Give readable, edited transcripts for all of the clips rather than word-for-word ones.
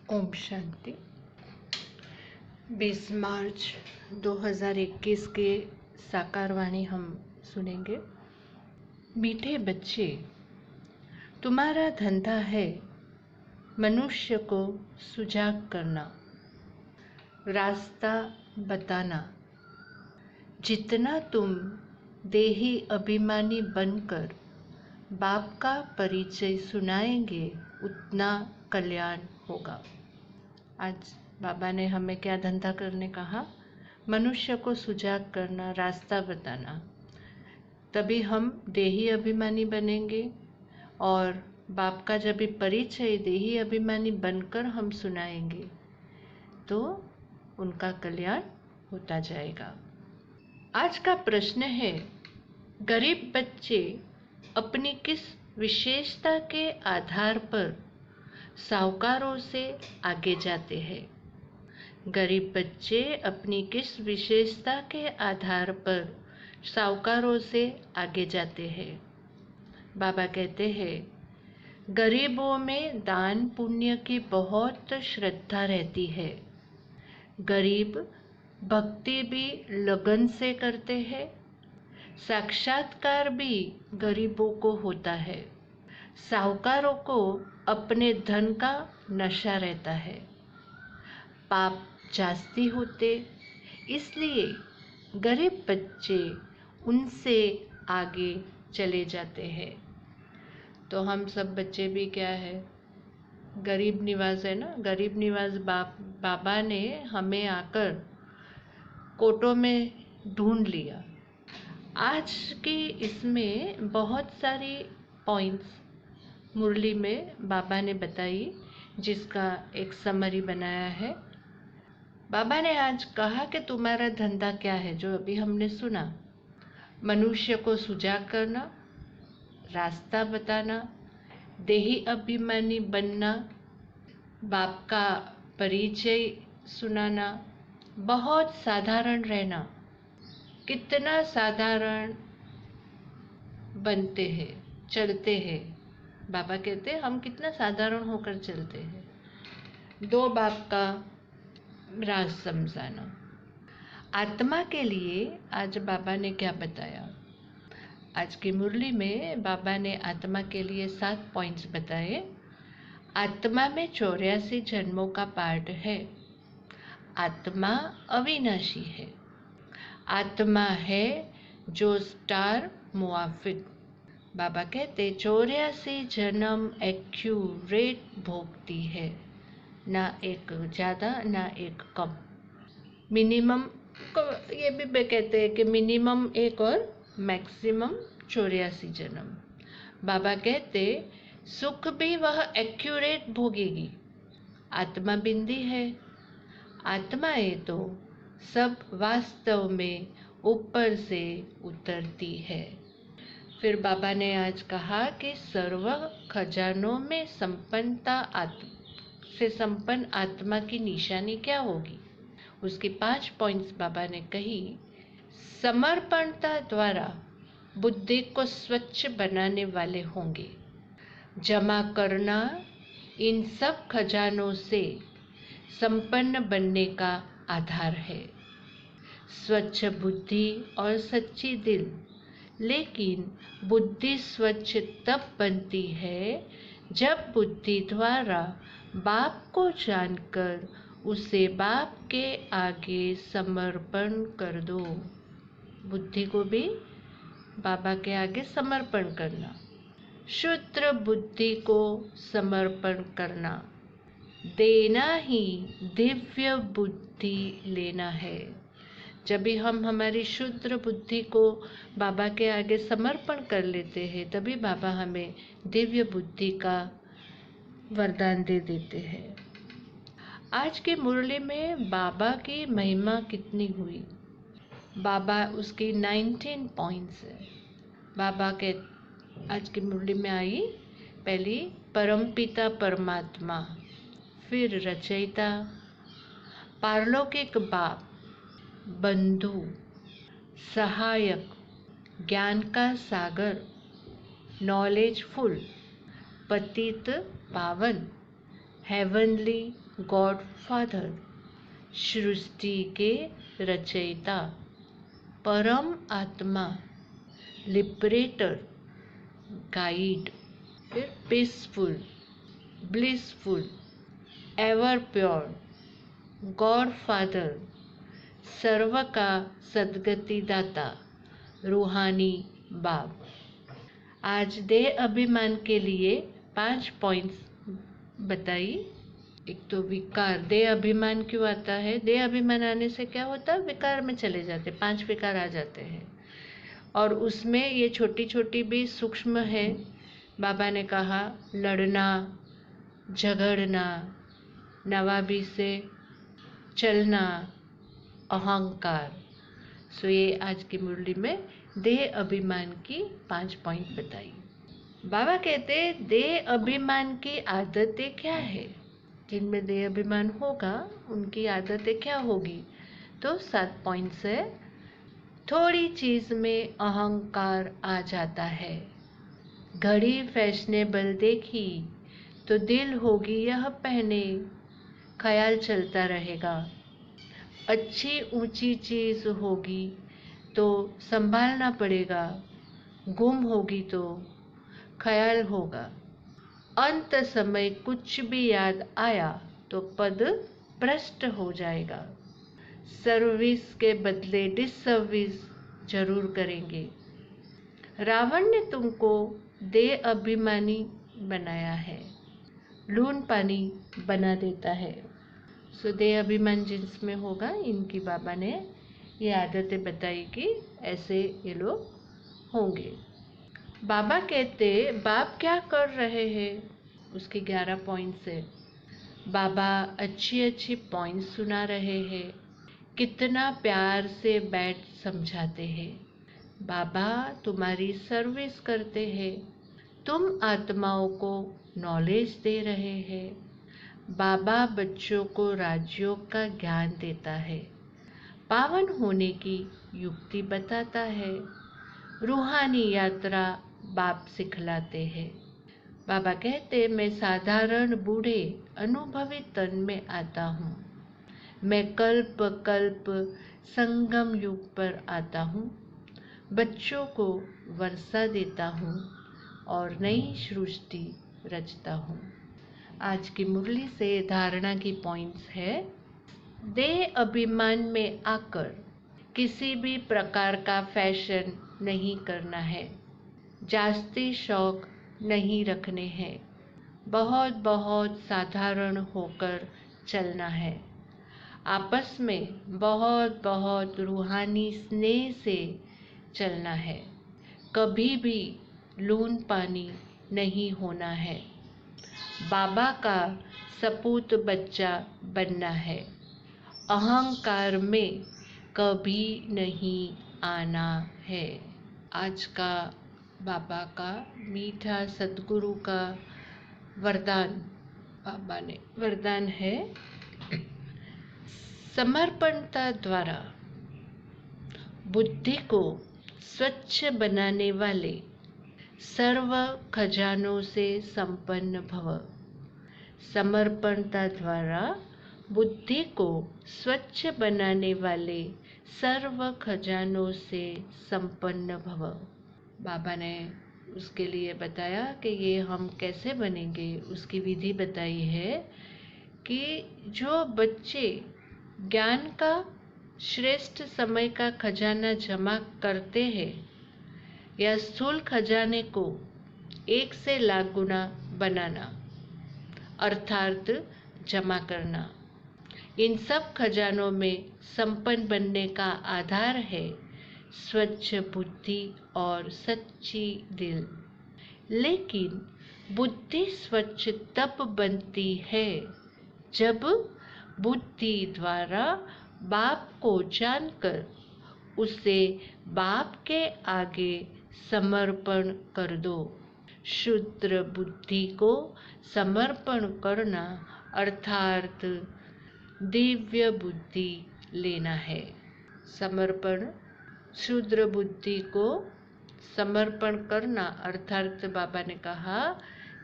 ओम शांति। 20 मार्च 2021 के साकार वाणी हम सुनेंगे। मीठे बच्चे, तुम्हारा धंधा है मनुष्य को सुजाग करना, रास्ता बताना। जितना तुम देही अभिमानी बनकर बाप का परिचय सुनाएंगे उतना कल्याण होगा। आज बाबा ने हमें क्या धंधा करने कहा? मनुष्य को सुजाग करना, रास्ता बताना। तभी हम देही अभिमानी बनेंगे और बाप का जब भी परिचय देही अभिमानी बनकर हम सुनाएंगे तो उनका कल्याण होता जाएगा। आज का प्रश्न है, गरीब बच्चे अपनी किस विशेषता के आधार पर साहूकारों से आगे जाते हैं? गरीब बच्चे अपनी किस विशेषता के आधार पर साहूकारों से आगे जाते हैं? बाबा कहते हैं, गरीबों में दान पुण्य की बहुत श्रद्धा रहती है। गरीब भक्ति भी लगन से करते हैं। साक्षात्कार भी गरीबों को होता है। साहूकारों को अपने धन का नशा रहता है। पाप जास्ती होते, इसलिए गरीब बच्चे उनसे आगे चले जाते हैं। तो हम सब बच्चे भी क्या है, गरीब निवास है ना। गरीब निवास बाबा ने हमें आकर कोटों में ढूंढ लिया। आज की इसमें बहुत सारी पॉइंट्स मुरली में बाबा ने बताई, जिसका एक समरी बनाया है। बाबा ने आज कहा कि तुम्हारा धंधा क्या है, जो अभी हमने सुना। मनुष्य को सुजाग करना, रास्ता बताना, देही अभिमानी बनना, बाप का परिचय सुनाना, बहुत साधारण रहना। कितना साधारण बनते हैं, चलते हैं। बाबा कहते हैं हम कितना साधारण होकर चलते हैं। दो बाप का राज समझाना। आत्मा के लिए आज बाबा ने क्या बताया? आज की मुरली में बाबा ने आत्मा के लिए 7 पॉइंट्स बताए। आत्मा में 84 जन्मों का पाठ है। आत्मा अविनाशी है। आत्मा है जो स्टार मुआफिक। बाबा कहते 84 जन्म एक्यूरेट भोगती है, ना एक ज़्यादा ना एक कम। मिनिमम ये भी कहते हैं कि मिनिमम एक और मैक्सिमम 84 जन्म। बाबा कहते सुख भी वह एक्यूरेट भोगेगी। आत्मा बिंदी है। आत्माएं तो सब वास्तव में ऊपर से उतरती है। फिर बाबा ने आज कहा कि सर्व खजानों में संपन्नता से संपन्न आत्मा की निशानी क्या होगी? उसकी 5 पॉइंट्स बाबा ने कही। समर्पणता द्वारा बुद्धि को स्वच्छ बनाने वाले होंगे। जमा करना इन सब खजानों से संपन्न बनने का आधार है। स्वच्छ बुद्धि और सच्ची दिल। लेकिन बुद्धि स्वच्छ तब बनती है जब बुद्धि द्वारा बाप को जानकर उसे बाप के आगे समर्पण कर दो। बुद्धि को भी बाबा के आगे समर्पण करना। शुद्ध बुद्धि को समर्पण करना, देना ही दिव्य बुद्धि लेना है। जब भी हम हमारी शुद्ध बुद्धि को बाबा के आगे समर्पण कर लेते हैं, तभी बाबा हमें दिव्य बुद्धि का वरदान दे देते हैं। आज की मुरली में बाबा की महिमा कितनी हुई? बाबा उसकी 19 पॉइंट्स है। बाबा के आज की मुरली में आई पहली परमपिता परमात्मा, फिर रचयिता, पारलौकिक बाप, बंधु, सहायक, ज्ञान का सागर, नॉलेजफुल, पतित पावन, हेवनली गॉडफादर, सृष्टि के रचयिता, परम आत्मा, लिबरेटर, गाइड, फिर peaceful, blissful, ever pure, God father, सर्व का सद्गति दाता, रूहानी बाप। आज देह अभिमान के लिए 5 पॉइंट्स बताई। एक तो विकार, देह अभिमान क्यों आता है? देह अभिमान आने से क्या होता है? विकार में चले जाते, 5 विकार आ जाते हैं और उसमें ये छोटी छोटी भी सूक्ष्म है। बाबा ने कहा लड़ना, झगड़ना, नवाबी से चलना, अहंकार। सो ये आज की मुरली में देह अभिमान की 5 पॉइंट बताई। बाबा कहते देह अभिमान की आदतें क्या है? जिनमें देह अभिमान होगा उनकी आदतें क्या होगी? तो 7 पॉइंट्स है। थोड़ी चीज में अहंकार आ जाता है। घड़ी फैशनेबल देखी तो दिल होगी यह पहने, ख्याल चलता रहेगा। अच्छी ऊंची चीज होगी तो संभालना पड़ेगा, गुम होगी तो ख्याल होगा। अंत समय कुछ भी याद आया तो पद भ्रष्ट हो जाएगा। सर्विस के बदले डिसर्विस जरूर करेंगे। रावण ने तुमको देह अभिमानी बनाया है, लून पानी बना देता है। सो देह अभिमान जिसमें होगा, इनकी बाबा ने ये आदतें बताई कि ऐसे ये लोग होंगे। बाबा कहते बाप क्या कर रहे हैं? उसके 11 पॉइंट्स है। बाबा अच्छी अच्छी पॉइंट्स सुना रहे हैं, कितना प्यार से बैठ समझाते हैं। बाबा तुम्हारी सर्विस करते हैं, तुम आत्माओं को नॉलेज दे रहे हैं। बाबा बच्चों को राजयोग का ज्ञान देता है, पावन होने की युक्ति बताता है। रूहानी यात्रा बाप सिखलाते हैं। बाबा कहते मैं साधारण बूढ़े अनुभवी तन में आता हूँ। मैं कल्प कल्प संगम युग पर आता हूँ, बच्चों को वर्षा देता हूँ और नई सृष्टि रचता हूँ। आज की मुरली से धारणा की पॉइंट्स है। देह अभिमान में आकर किसी भी प्रकार का फैशन नहीं करना है, जास्ती शौक नहीं रखने हैं, बहुत बहुत साधारण होकर चलना है। आपस में बहुत बहुत रूहानी स्नेह से चलना है, कभी भी लून पानी नहीं होना है। बाबा का सपूत बच्चा बनना है, अहंकार में कभी नहीं आना है। आज का बाबा का मीठा सद्गुरु का वरदान, बाबा ने वरदान है समर्पणता द्वारा बुद्धि को स्वच्छ बनाने वाले सर्व खजानों से संपन्न भव। समर्पणता द्वारा बुद्धि को स्वच्छ बनाने वाले सर्व खजानों से संपन्न भव। बाबा ने उसके लिए बताया कि ये हम कैसे बनेंगे, उसकी विधि बताई है कि जो बच्चे ज्ञान का श्रेष्ठ समय का खजाना जमा करते हैं या स्थूल खजाने को 1 से लाख गुना बनाना, अर्थात जमा करना। इन सब खजानों में संपन्न बनने का आधार है स्वच्छ बुद्धि और सच्ची दिल। लेकिन बुद्धि स्वच्छ तब बनती है जब बुद्धि द्वारा बाप को जानकर उसे बाप के आगे समर्पण कर दो। शुद्र बुद्धि को समर्पण करना अर्थात दिव्य बुद्धि लेना है। समर्पण, शुद्र बुद्धि को समर्पण करना अर्थात बाबा ने कहा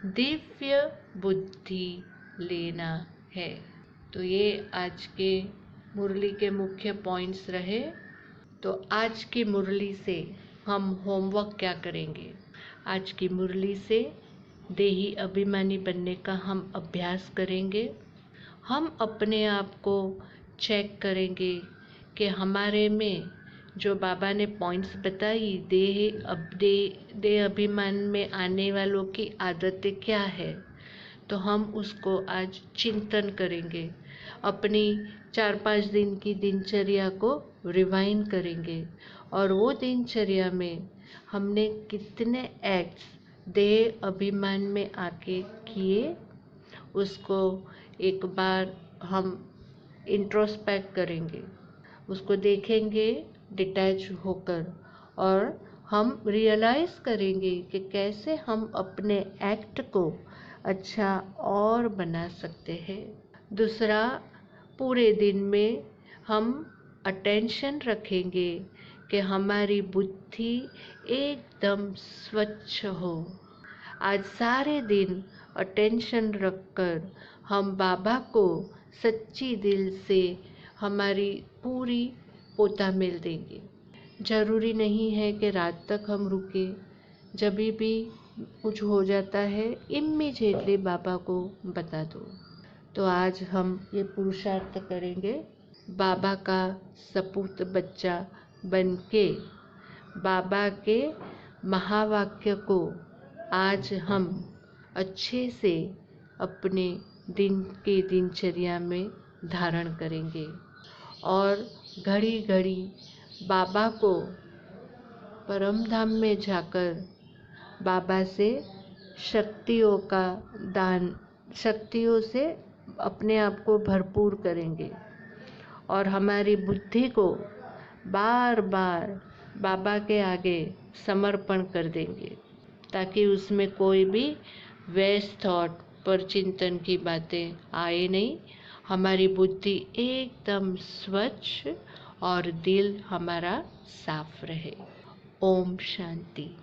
दिव्य बुद्धि लेना है। तो ये आज के मुरली के मुख्य पॉइंट्स रहे। तो आज की मुरली से हम होमवर्क क्या करेंगे? आज की मुरली से देही अभिमानी बनने का हम अभ्यास करेंगे। हम अपने आप को चेक करेंगे कि हमारे में जो बाबा ने पॉइंट्स बताई, देह अभिमान में आने वालों की आदतें क्या है, तो हम उसको आज चिंतन करेंगे। अपनी 4-5 दिन की दिनचर्या को रिवाइंड करेंगे और वो दिनचर्या में हमने कितने एक्ट्स देह अभिमान में आके किए, उसको एक बार हम इंट्रोस्पेक्ट करेंगे, उसको देखेंगे डिटैच होकर, और हम रियलाइज़ करेंगे कि कैसे हम अपने एक्ट को अच्छा और बना सकते हैं। दूसरा, पूरे दिन में हम अटेंशन रखेंगे कि हमारी बुद्धि एकदम स्वच्छ हो। आज सारे दिन अटेंशन रखकर हम बाबा को सच्ची दिल से हमारी पूरी पोता मिल देंगे। ज़रूरी नहीं है कि रात तक हम रुके। जब भी कुछ हो जाता है, इम्मीडिएटली बाबा को बता दो। तो आज हम ये पुरुषार्थ करेंगे, बाबा का सपूत बच्चा बनके बाबा के महावाक्य को आज हम अच्छे से अपने दिन के दिनचर्या में धारण करेंगे और घड़ी घड़ी बाबा को परम धाम में जाकर बाबा से शक्तियों का दान, शक्तियों से अपने आप को भरपूर करेंगे और हमारी बुद्धि को बार बार बाबा के आगे समर्पण कर देंगे, ताकि उसमें कोई भी वेस्ट थॉट पर चिंतन की बातें आए नहीं। हमारी बुद्धि एकदम स्वच्छ और दिल हमारा साफ रहे। ओम शांति।